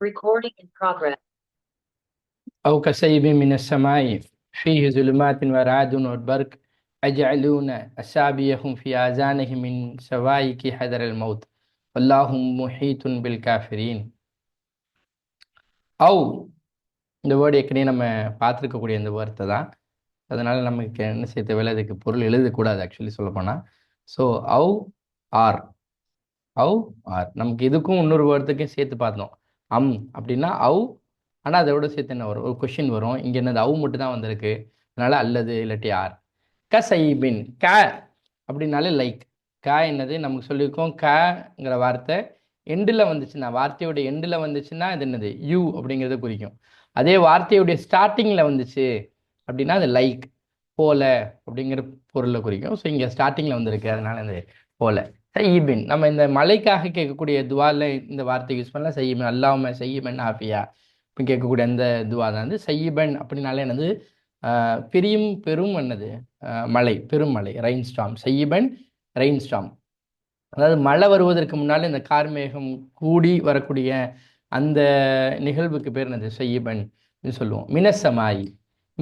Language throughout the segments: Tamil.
Recording in progress. أو كصيب من السماء فيه ظلمات ورعد وبرق يجعلون أصابعهم في آذانهم من صواعق حذر الموت والله محيط بالكافرين. أو இந்த வேர்டு ஏற்கனவே நம்ம பார்த்துருக்கக்கூடிய இந்த வார்த்தை தான். அதனால நமக்கு என்ன செய்ய தேவையில்லை, அதுக்கு பொருள் எழுதக்கூடாது ஆக்சுவலி சொல்லப்போனால். ஸோ அவு ஆர், அவு ஆர் நமக்கு இதுக்கும் இன்னொரு வார்த்தைக்கும் சேர்த்து பார்த்தோம். அப்படின்னா அவு, ஆனால் அதோட சேர்த்து என்ன வரும், ஒரு கொஷின் வரும். இங்கே என்னது அவு மட்டும் தான் வந்திருக்கு, அதனால அல்லது இல்லாட்டி ஆர். க சைபின் க அப்படின்னாலே லைக். க என்னது நமக்கு சொல்லியிருக்கோம், கங்கிற வார்த்தை எண்டில் வந்துச்சுன்னா, வார்த்தையோட எண்டில் வந்துச்சுன்னா அது என்னது யூ அப்படிங்கிறத குறிக்கும். அதே வார்த்தையுடைய ஸ்டார்டிங்கில் வந்துச்சு அப்படின்னா அது லைக், போல அப்படிங்கிற பொருளை குறிக்கும். ஸோ இங்கே ஸ்டார்டிங்கில் வந்திருக்கு, அதனால இந்த போல. சையிபின் நம்ம இந்த மலைக்காக கேட்கக்கூடிய துவாவில் இந்த வார்த்தை யூஸ் பண்ணலாம். சையிபின் அல்லாம சையிபன் ஆஃபியா அப்படின்னு கேட்கக்கூடிய அந்த துவா தான் வந்து சையிபன் அப்படின்னாலே என்னது பெரியும் பெரும் என்னது மலை, பெரும் மலை, ரெயின் ஸ்டாம். சையிபன் ரெயின் ஸ்டாம், அதாவது மழை வருவதற்கு முன்னால் இந்த கார்மேகம் கூடி வரக்கூடிய அந்த நிகழ்வுக்கு பேர் என்னது சையிபன் சொல்லுவோம். மினசமாயி,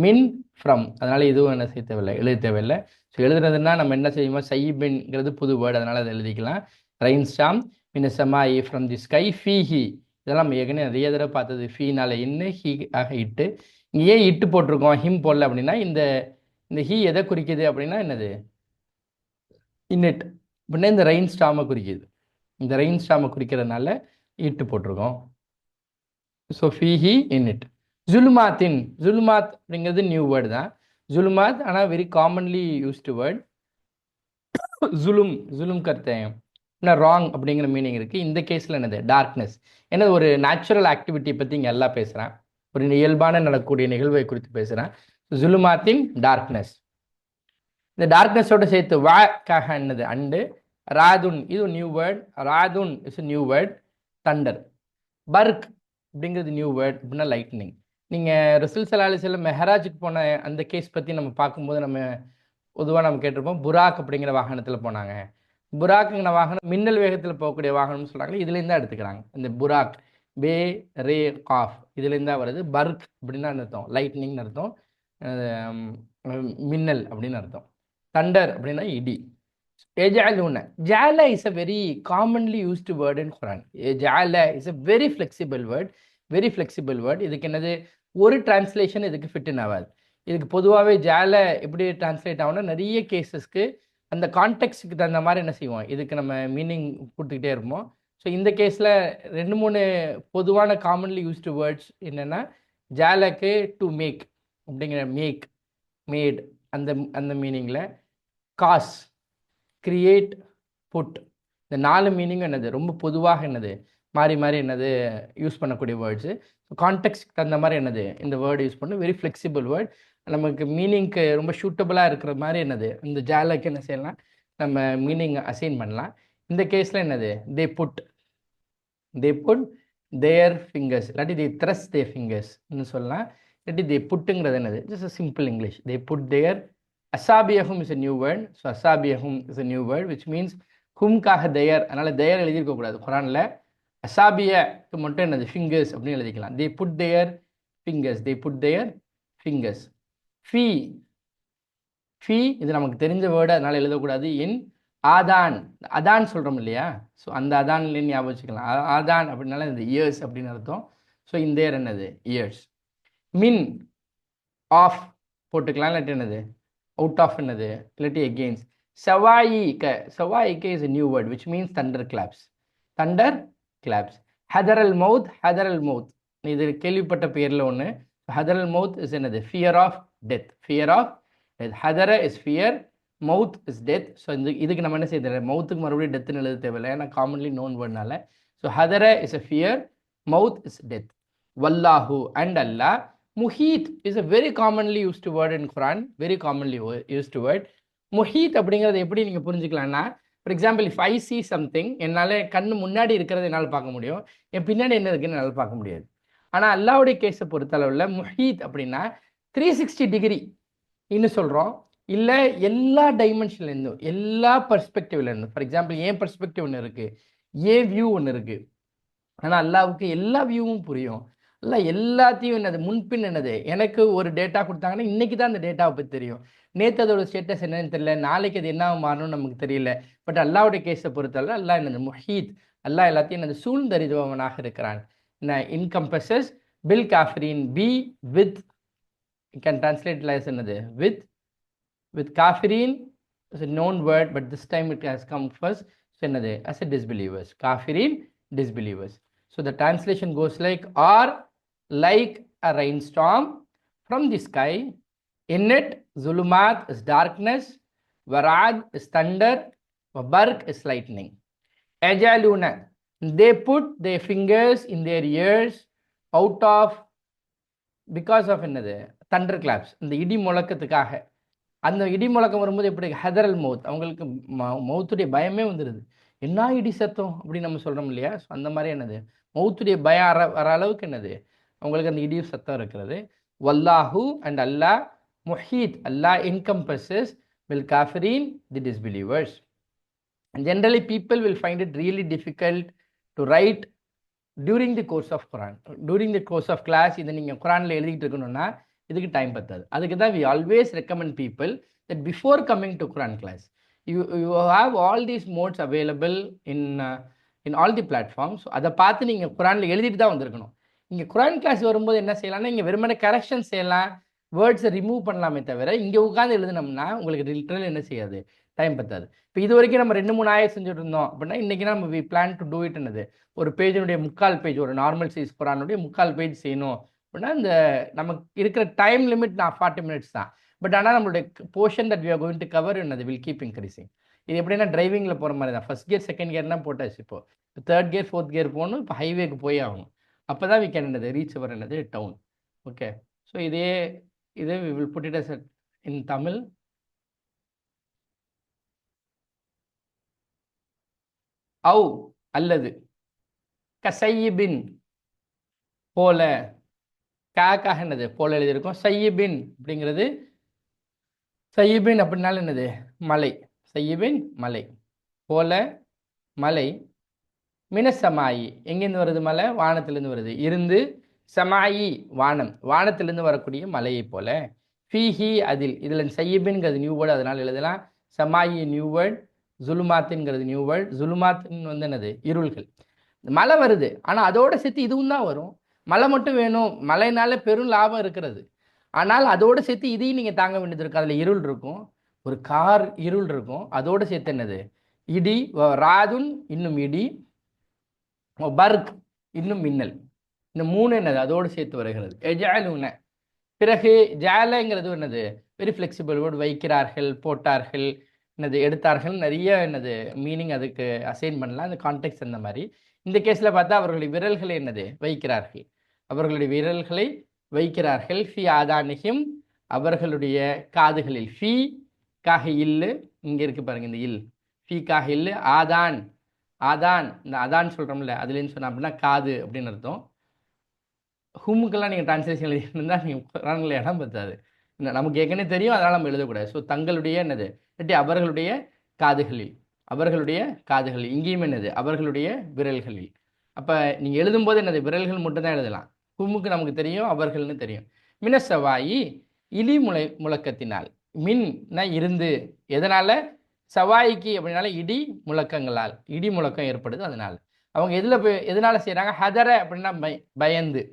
மின் ஃப்ரம், அதனால இதுவும் என்ன செய்ய தேவையில்லை, எழுத தேவையில்லை. ஸோ எழுதுறதுன்னா நம்ம என்ன செய்யுமோ, சையிபின்ங்கிறது புது வேர்டு, அதனால அதை எழுதிக்கலாம். ரெயின் ஸ்டாம் மினசமாயி ஃப்ரம் தி ஸ்கை ஃபீஹி, இதெல்லாம் நம்ம ஏற்கனவே நிறைய தடவை பார்த்தது. ஃபீனால இன்னு, ஹீ ஆக இட்டு. இங்கே ஏன் இட்டு போட்டிருக்கோம், ஹிம் போடல அப்படின்னா, இந்த இந்த ஹீ எதை குறிக்குது அப்படின்னா என்னது இன்னிட் அப்படின்னா இந்த ரெயின் ஸ்டாமை குறிக்குது. இந்த ரெயின் ஸ்டாமை குறிக்கிறதுனால இட்டு போட்டிருக்கோம். ஸோ ஃபீஹி இன்னிட். ஜுலுமாத்தின், ஜுலுமாத் அப்படிங்கிறது நியூ வேர்டு தான். ஜுலுமாத் ஆனால் வெரி காமன்லி யூஸ்டு வேர்ட். ஜுலும், ஜுலும் கர்த்தேன் ராங் அப்படிங்கிற மீனிங் இருக்குது. இந்த கேஸில் என்னது டார்க்னஸ். ஏன்னா ஒரு நேச்சுரல் ஆக்டிவிட்டி பற்றி இங்கே எல்லாம் பேசுகிறேன், ஒரு இயல்பான நடக்கக்கூடிய நிகழ்வை குறித்து பேசுகிறேன். ஜுலுமாத்தின் டார்க்னஸ். இந்த டார்க்னஸோட சேர்த்து வாக்காக என்னது அண்டு. ராதுன் இது நியூ வேர்ட், ராதுன் இஸ் நியூ வேர்ட். தண்டர். பர்க் அப்படிங்கிறது நியூ வேர்ட் அப்படின்னா லைட்னிங். நீங்கள் ரசூல் ஸல்லல்லாஹு அலைஹி வஸல்லம் மெஹராஜுக்கு போன அந்த கேஸ் பற்றி நம்ம பார்க்கும்போது நம்ம பொதுவாக நம்ம கேட்டிருப்போம், புராக் அப்படிங்கிற வாகனத்தில் போனாங்க. புராக்குங்கிற வாகனம் மின்னல் வேகத்தில் போகக்கூடிய வாகனம்னு சொல்கிறாங்க. இதுலேருந்து தான் எடுத்துக்கிறாங்க இந்த புராக். பே ரே காஃப் இதுலேருந்து தான் வருது. பர்க் அப்படின்னா அர்த்தம் லைட்னிங்னு அர்த்தம், மின்னல் அப்படின்னு அர்த்தம். தண்டர் அப்படின்னா இடி. எஜாலூன, ஜால is a very commonly used word in Quran. ஜால is a very flexible word, very flexible word. இதுக்கு என்னது ஒரு டிரான்ஸ்லேஷன் இதுக்கு ஃபிட்டன் ஆகாது. இதுக்கு பொதுவாகவே ஜால எப்படி டிரான்ஸ்லேட் ஆகும்னா, நிறைய கேசஸ்க்கு அந்த கான்டெக்ட்ஸுக்கு தகுந்த மாதிரி என்ன செய்வோம், இதுக்கு நம்ம மீனிங் கொடுத்துக்கிட்டே இருப்போம். ஸோ இந்த கேஸில் 2-3 பொதுவான காமன்லி யூஸ்டு வேர்ட்ஸ் என்னென்னா, ஜாலக்கு டு மேக் அப்படிங்கிற மேக், மேட் அந்த அந்த மீனிங்கில், காஸ், கிரியேட், புட், இந்த 4 மீனிங் என்னது ரொம்ப பொதுவாக என்னது மாறி மாறி என்னது யூஸ் பண்ணக்கூடிய வேர்ட்ஸு. கான்டெக்ட்க்கு தகுந்த மாதிரி என்னது இந்த வேர்டு யூஸ் பண்ணி வெரி ஃப்ளெக்சிபிள் வேர்ட். நமக்கு மீனிங்க்கு ரொம்ப சூட்டபுளாக இருக்கிற மாதிரி என்னது இந்த ஜாலக்கு என்ன செய்யலாம், நம்ம மீனிங் அசைன் பண்ணலாம். இந்த கேஸில் என்னது தே புட் தேர் ஃபிங்கர்ஸ், இல்லாட்டி தே த்ரஸ் தேர் ஃபிங்கர்ஸ்ன்னு சொல்லலாம். இல்லாட்டி தே புட்டுங்கிறது என்னது just simple English. They put their. அசாபியஹும் is a new word. So அசாபியஹும் is a new word which means ஹும்காக தயர், அதனால் தயர் எழுதியிருக்கக்கூடாது குரானில். அசாபியக்கு மட்டும் என்னது ஃபிங்கர்ஸ் அப்படின்னு எழுதிக்கலாம். They put their fingers, they put their fingers. ஃபீ, ஃபீ இது நமக்கு தெரிஞ்ச வேர்டு, அதனால் எழுதக்கூடாது. இன் ஆதான், அதான் சொல்கிறோம் இல்லையா, ஸோ அந்த அதான்லேயும் ஞாபகம் வச்சுக்கலாம். ஆதான் அப்படின்னால இந்த இயர்ஸ் அப்படின்னு அர்த்தம். ஸோ இந்த இயர் என்னது இயர்ஸ். மின், ஆஃப் போட்டுக்கலாம், இல்லாட்டி என்னது அவுட் ஆஃப் என்னது இல்லாட்டி எகெயின்ஸ்ட். சவாயிக்க, சவாயிக்க is a new word which means thunder claps, thunder claps. ஹதர் அல் மவுத், ஹதர் அல் மவுத் இது கேள்விப்பட்ட பேரில் ஒன்று. ஹதர் அல் மவுத் இஸ் என்னது fear of death, fear of death. ஹதர இஸ் ஃபியர், மவுத் இஸ் டெத். ஸோ இதுக்கு நம்ம என்ன செய்ய, மவுத்துக்கு மறுபடியும் டெத்துன்னு எழுத தேவையில்லை, ஏன்னா காமன்லி நோன் வேர்ட்னால. ஸோ ஹதர இஸ் அ ஃபியர், மவுத் இஸ் டெத். வல்லாஹு அண்ட் அல்லாஹ். முஹீத் is a very commonly used word in Quran, very commonly used word. முஹீத் அப்படிங்கிறது எப்படி நீங்கள் புரிஞ்சுக்கலாம்னா, for example if I see something, என்னால் கண்ணு முன்னாடி இருக்கிறத என்னால் பார்க்க முடியும், என் பின்னாடி என்ன இருக்குன்னு என்னால் பார்க்க முடியாது. ஆனால் அல்லாவுடைய கேஸை பொறுத்தளவில் முஹீத் அப்படின்னா 360 டிகிரி இன்னும் சொல்கிறோம், இல்லை எல்லா டைமென்ஷன்லேருந்தும் எல்லா பர்ஸ்பெக்டிவ்லேருந்தும். ஃபார் எக்ஸாம்பிள் என் பர்ஸ்பெக்டிவ் ஒன்று இருக்குது, ஏ வியூ ஒன்று இருக்குது, ஆனால் அல்லாவுக்கு எல்லா வியூவும் புரியும். அல்ல எல்லாத்தையும் என்னது முன்பின் என்னது, எனக்கு ஒரு டேட்டா கொடுத்தாங்கன்னா இன்னைக்கு தான் அந்த டேட்டாவை பற்றி தெரியும். நேற்று அதோட ஸ்டேட்டஸ் என்னன்னு தெரியல, நாளைக்கு அது என்ன மாறணும்னு நமக்கு தெரியல. பட் அல்லாவுடைய கேஸை பொறுத்தவரை அல்லாஹ் என்னது முஹீத், அல்லாஹ் எல்லாத்தையும் என்னது சூழ்ந்தறிபவனாக இருக்கிறான். இன்கம்பஸஸ் பில் காஃபிரின் பி with, you can translate it as என்னது with kafirin is a known word, but this time it has come first. So என்னது as a disbelievers, kafirin disbelievers. So the translation goes like, or like a rainstorm from the sky, in it zulumat is darkness, warad is thunder, wabark is lightning. Ajaluna, they put their fingers in their ears out of, because of என்னது தண்டர் கிளாப்ஸ், இந்த இடி முழக்கத்துக்காக. அந்த இடி முழக்கம் வரும்போது எப்படி ஹதரல் மவுத், அவங்களுக்கு மவுத்துடைய பயமே வந்துடுது. என்ன இடி சத்தம் அப்படின்னு நம்ம சொல்கிறோம் இல்லையா? ஸோ அந்த மாதிரி என்னது மவுத்துடைய பயம் வர அளவுக்கு என்னது அவங்களுக்கு அந்த இடி சத்தம் இருக்கிறது. வல்லாஹு அண்ட் அல்லாஹ், முஹீத் Allah encompasses bil kafirin the disbelievers. And generally people will find it really difficult to write during the course of Quran, during the course of class. இதை நீங்கள் குரானில் எழுதிக்கிட்டு இருக்கணும்னா இதுக்கு டைம் பத்தாது. அதுக்கு தான் we always recommend people that before coming to Quran class, you have all these modes available in all the platforms. அதை பார்த்து நீங்கள் குரானில் எழுதிட்டு தான் வந்திருக்கணும். இங்கே குரான் கிளாஸ் வரும்போது என்ன செய்யலாம்னா, இங்கே வெறுமனே கரெக்ஷன் செய்யலாம், வேர்ட்ஸை ரிமூவ் பண்ணலாமே தவிர இங்கே உட்காந்து எழுதினோம்னா உங்களுக்கு லிட்டரல் என்ன செய்யாது, டைம் பத்தாது. இப்போ இது வரைக்கும் நம்ம 2-3 ஆயிரம் செஞ்சுட்டு இருந்தோம் அப்படின்னா, இன்றைக்கி நம்ம we plan to do it என்னது ஒரு பேஜினுடைய 3/4 பேஜ், ஒரு நார்மல் சைஸ் குரானுடைய 3/4 பேஜ் செய்யணும் அப்படின்னா இந்த நமக்கு இருக்கிற டைம் லிமிட் 40 மினிட்ஸ் தான். பட் ஆனால் நம்மளுடைய portion that we are going to cover என்னது வில் கீப் இன்க்ரீசிங். இது எப்படின்னா டிரைவிங்கில் போகிற மாதிரி தான், ஃபஸ்ட் கியர் செகண்ட் கியர்னா போட்டாச்சு, இப்போ 3rd கியர் 4th கியர் போகணும், இப்போ ஹைவேக்கு போய் ஆகணும். அப்போ தான் வி கேன் என்னது ரீச் அவர் என்னது டவுன். ஓகே, ஸோ இதே we will put it as in Tamil. அவு அல்லது, கசையிபின் போல, காக்காக என்னது போல எழுதியிருக்கும். சையிபின் அப்படிங்கிறது, சையிபின் அப்படின்னாலும் என்னது மலை, சையிபின் மலை, போல மலை. மினசமாயி எங்கேருந்து வருது மலை? வானத்திலேருந்து வருது. இருந்து, சமாயி வானம், வானத்திலேருந்து வரக்கூடிய மலையை போல. ஃபீஹி அதில், இதில் சையிபின்ங்கிறது நியூ வேர்டு அதனால் எழுதலாம். சமாயி நியூ வேர்டு, ஜுலுமாத்துங்கிறது நியூ வேர்டு. ஜுலுமாத்துன்னு வந்து என்னது இருள்கள். மழை வருது, ஆனால் அதோட சேர்த்து இதுவும் தான் வரும். மழை மட்டும் வேணும், மழைனால பெரும் லாபம் இருக்கிறது, ஆனால் அதோடு சேர்த்து இதையும் நீங்கள் தாங்க வேண்டியது இருக்கும். அதில் இருள் இருக்கும், ஒரு கார் இருள் இருக்கும், அதோடு சேர்த்து என்னது இடி, ராதுன் இன்னும் இடி, பர்க் இன்னும் மின்னல், இந்த 3 என்னது அதோடு சேர்த்து வருகிறது. எஜாலுன, பிறகு ஜாலங்கிறது என்னது வெரி ஃப்ளெக்சிபிள் வேர்டு, வைக்கிறார்கள், போட்டார்கள், என்னது எடுத்தார்கள், நிறைய என்னது மீனிங் அதுக்கு அசைன் பண்ணலாம், அந்த கான்டெக்ட் அந்த மாதிரி. இந்த கேஸில் பார்த்தா அவர்களுடைய விரல்களை என்னது வைக்கிறார்கள், அவர்களுடைய விரல்களை வைக்கிறார்கள். ஃபி ஆதானிஹிம், அவர்களுடைய காதுகளில். ஃபி காக இல்லு, இங்கே இருக்கு பாருங்க இந்த இல், ஃபி காக இல்லு. ஆதான், ஆதான் இந்த அதான் சொல்கிறோம்ல அதுலேன்னு சொன்னால் அப்படின்னா காது அப்படின்னு அர்த்தம். ஹுமுக்கெல்லாம் நீங்கள் டிரான்ஸ்லேஷன் எழுதிருந்தால் நீங்கள் குரானில் இடம் பத்தாது, நமக்கு ஏற்கனவே தெரியும், அதனால் நம்ம எழுதக்கூடாது. ஸோ தங்களுடைய என்னது அவர்களுடைய காதுகளில், அவர்களுடைய காதுகளில், இங்கேயும் என்னது அவர்களுடைய விரல்களில். அப்போ நீங்கள் எழுதும்போது என்னது விரல்கள் மட்டும்தான் எழுதலாம், ஹுமுக்கு நமக்கு தெரியும், அவர்கள்னு தெரியும். மினசவாயி, இலி முழக்கத்தினால். மின்னா இருந்து, எதனால்? சவாய்க்கு அப்படின்னால இடி முழக்கங்களால், இடி முழக்கம் ஏற்படுது. அதனால் அவங்க எதனால் செய்கிறாங்க? ஹதர அப்படின்னா பயந்து.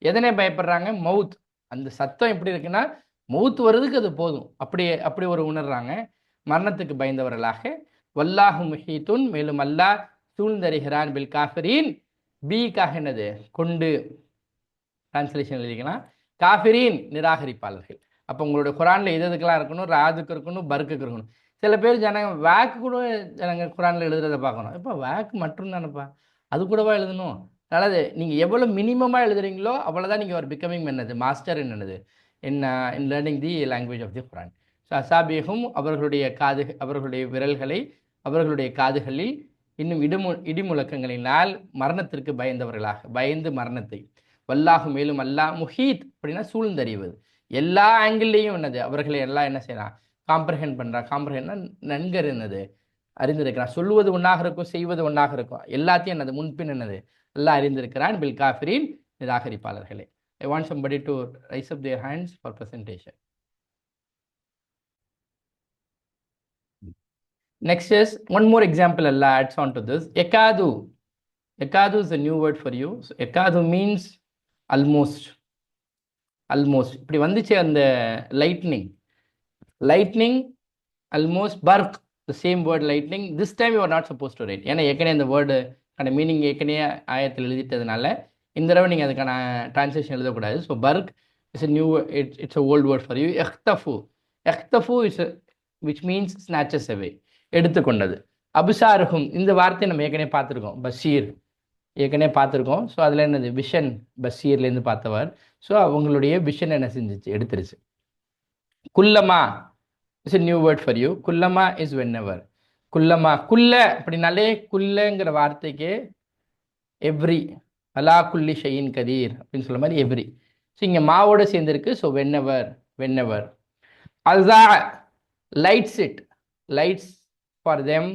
எதனை பயப்படுறாங்க? மவுத், அந்த சத்தம் எப்படி இருக்குன்னா மவுத் வருதுக்கு அது போதும், அப்படி ஒரு உணர்றாங்க, மரணத்துக்கு பயந்தவர்களாக. வல்லாஹு முஹீத்துன், மேலும் அல்லாஹ் சூழ்ந்தறிகிறான். பில் காஃபிரீன், பீக்காக என்னது கொண்டு, டிரான்ஸ்லேஷன் எழுதிக்கலாம். காஃபிரீன் நிராகரிப்பாளர்கள். அப்போ உங்களுடைய குரானில் எதுக்கெல்லாம் இருக்கணும்? ராதுக்கு இருக்கணும், பர்க்குக்கு இருக்கணும். சில பேர் ஜனங்க வேக்கு கூட ஜனங்க குரானில் எழுதுறதை பார்க்கணும். இப்போ வேக்கு மட்டும் தானேப்பா, அது கூடவா எழுதணும்? அதனால் நீங்கள் எவ்வளோ மினிமமாக எழுதுறீங்களோ அவ்வளோதான் நீங்கள் ஒரு பிகமிங் என்னது மாஸ்டர் என்னது in learning the language of the Quran. So அசாபியகும், அவர்களுடைய அவர்களுடைய விரல்களை அவர்களுடைய காதுகளில், இன்னும் இடி முழக்கங்களினால் மரணத்திற்கு பயந்தவர்களாக, பயந்து மரணத்தை. வல்லாஹு, மேலும் அல்லாஹ், முஹீத் அப்படின்னா சூழ்ந்தறிவது, எல்லா ஆங்கிள்லேயும் என்னது அவர்களை எல்லாம் என்ன செய்யலாம், காம்ப்ரஹெண்ட் பண்ணுறான். காம்ப்ரஹெண்ட்னா நன்கர் என்னது அறிந்திருக்கிறான். சொல்லுவது ஒன்றாக இருக்கும், செய்வது ஒன்றாக இருக்கும், எல்லாத்தையும் என்னது முன்பின் என்னது அல்லாஹ் அறிந்திருக்கிறான் bill காஃபிரின் நிராகரிப்பாளர்களே. I want somebody to raise up their hands for presentation. Next is one more example Allah adds on to this. Ekadu. Ekadu is a new word for you. So, ekadu means almost. Almost. இப்படி வந்துச்சு அந்த lightning almost bark, the same word lightning. This time you are not supposed to write. ஏன்னா ஏற்கனவே அந்த வேர்டு மீனிங் ஏற்கனவே ஆயத்தில் எழுதிட்டதுனால இந்த தடவை நீங்கள் அதுக்கான டிரான்ஸ்லேஷன் எழுதக்கூடாது. ஸோ பர்க் it's a new it's a old word for you. எஹ்தஃபு is which means snatches away, எடுத்துக்கொண்டது. அபுசாருகும், இந்த வார்த்தையை நம்ம ஏற்கனவே பார்த்துருக்கோம். பஷீர் ஏற்கனவே பார்த்துருக்கோம். ஸோ அதில் என்னது விஷன், பஷீர்லேருந்து பார்த்தவர். ஸோ அவங்களுடைய விஷன் என்ன செஞ்சிச்சு, எடுத்துருச்சு. குல்லமா is a new word for you. குல்லமா இஸ் whenever. குல்லமா, குல்ல அப்படின்னாலே குல்லங்கிற வார்த்தைக்கு எவ்ரி, அலா குல்லி ஷையின் கதீர் அப்படின்னு சொல்ல மாதிரி எவ்ரி. ஸோ இங்கே மாவோட சேர்ந்துருக்கு. So whenever. அல்சா lights it, lights for them.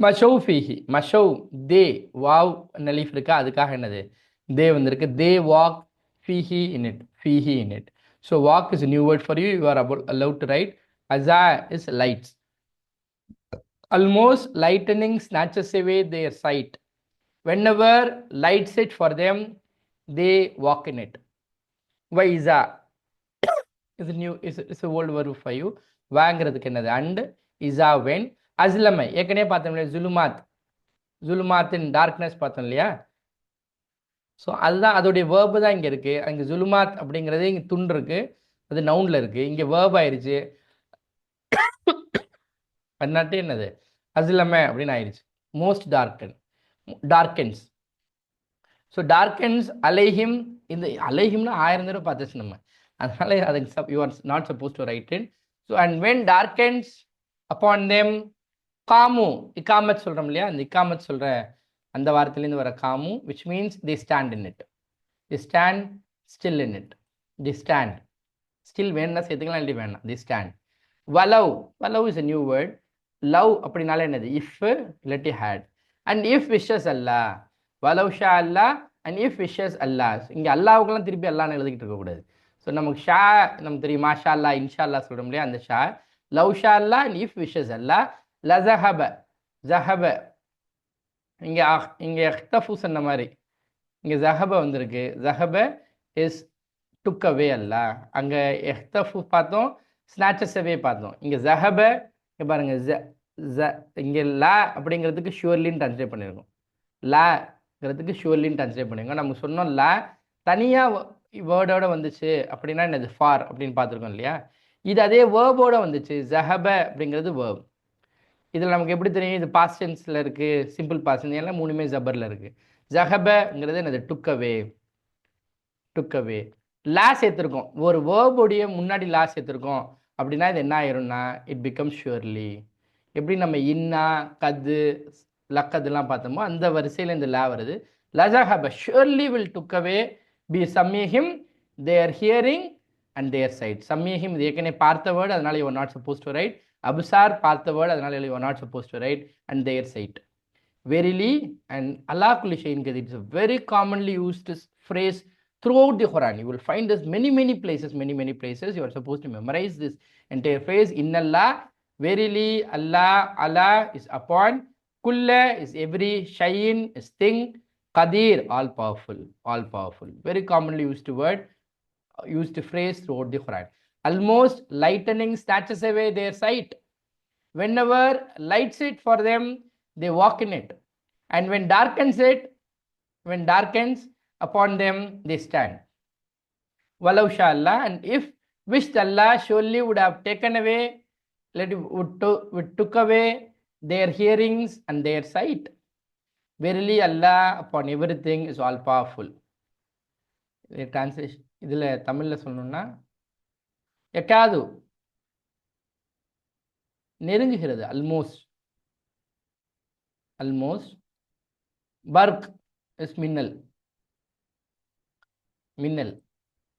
மஷவ் ஃபீஹி, மஷவ் தே, வாவ் நலீஃப் இருக்கா, அதுக்காக என்னது தே வந்திருக்கு. தே வாக் ஃபீஹி in it. So walk is a new word for you. You are allowed to write. Aza is lights. Almost lightening snatches away their sight. Whenever lights it for them, they walk in it. Vaiza is a new, is a old word for you. வாங்கிறதுக்கு என்னது and இசா when. அஸ்லமை ஏற்கனவே பார்த்தோம் இல்லையா, ஜுலுமாத்தின் டார்க்னஸ் பார்த்தோம் இல்லையா. ஸோ அதுதான் அதோடைய வேர்பு தான் இங்கே இருக்குது. அங்கே ஜுலுமாத் அப்படிங்கிறது இங்கே துண்டு இருக்குது, அது நவுனில் இருக்குது. இங்கே வேர்ப் ஆயிடுச்சு, அதனாட்டு என்னது அஸ்லமை அப்படின்னு ஆயிடுச்சு. மோஸ்ட் டார்க்கன்ஸ். ஸோ டார்க்கன்ஸ் அலைஹிம், இந்த அலைஹிம்னா 1000 தடவை பார்த்துச்சு நம்ம, அதனால அதுக்கு you are not suppose to write it. So and when darkness upon them காமு, இக்காமத் சொல்கிறோம் இல்லையா, அந்த இக்காமத் சொல்கிற அந்த வார்த்தையிலேருந்து வர காமு, which means they stand in it. They stand still in it. They stand still, வேணும்னா சேர்த்துக்கலாம், இல்லை வேணாம். They stand. வலவ் is a new word. Love அப்படின்னாலே என்னது if இல்லாட்டி had. and if wishes Allah, வலவ் Shah Allah and if wishes Allah. இங்கே அல்லாவுக்கெல்லாம் திருப்பி அல்லான்னு எழுதிக்கிட்டு இருக்கக்கூடாது. ஸோ நமக்கு ஷா நமக்கு தெரியும், மாஷா அல்லா இன்ஷா அல்லா சொல்கிறோம் இல்லையா, அந்த Shah. Love Shah Allah and if wishes Allah ஜஹப. இங்கே எஹ்தஃபு சொன்ன மாதிரி இங்கே ஜஹப வந்திருக்கு. ஜஹப இஸ் டுக் அவே அல்ல. அங்கே எஹ்தஃபு பார்த்தோம், ஸ்நாச்சஸ் அவே பார்த்தோம். இங்கே ஜஹப இங்கே பாருங்கள், இங்கே லா அப்படிங்கிறதுக்கு ஷுவர்லின்னு ட்ரான்ஸ்லேட் பண்ணியிருக்கோம். லாங்கிறதுக்கு ஷுவர்லின்னு ட்ரான்ஸ்லேட் பண்ணியிருக்கோம். நம்ம சொன்னோம் லா தனியாக வேர்டோட வந்துச்சு அப்படின்னா என்னது ஃபார் அப்படின்னு பார்த்துருக்கோம் இல்லையா. இது அதே வேர்போட வந்துச்சு. ஜஹப அப்படிங்கிறது வேர்ப். இதில் நமக்கு எப்படி தெரியும், இது பாஸ்ட் டென்ஸில் இருக்குது, சிம்பிள் பாஸ்ட் டென்ஸ், எல்லாம் மூணுமே ஜபரில் இருக்குது. ஜஹபங்கிறது என்னது டுக்கவே. லா சேர்த்துருக்கோம், ஒரு வேர்போடைய முன்னாடி லா சேர்த்துருக்கோம் அப்படின்னா இது என்ன ஆயிரும்னா இட் பிகம் ஷுவர்லி. எப்படி நம்ம இன்னா கது லக்கதுலாம் பார்த்தோமோ அந்த வரிசையில் இந்த லா வருது. லஜஹப ஷுவர்லி வில் டுக்கவே பி சம்மிஹிம் their hearing and their sight. சம்மிஹிம் இது ஏற்கனவே பார்த்த வேர்டு, அதனால you are not suppose to write. அபுசார் பார்த்த வேர்டு, அதனால you are not supposed to write and their sight. Verily and Allah kulli shay'in qadir. It's a very commonly used phrase throughout the Quran. You will find this many places. You are supposed to memorize this entire phrase. Innallah, verily Allah is upon, kulla is every, shay'in is thing, qadir all powerful. Very commonly used phrase throughout the Quran. Almost lightening snatches away their sight. Whenever lights it for them, they walk in it. And when darkens upon them, they stand. Walau sha Allah, and if wished Allah, surely would have taken away, would took away their hearings and their sight. Verily Allah upon everything is all powerful. Translation இதில் தமிழில் சொல்லணும்னா, எக்காது நெருங்குகிறது, அல்மோஸ்ட். பர்க் இஸ் மின்னல்.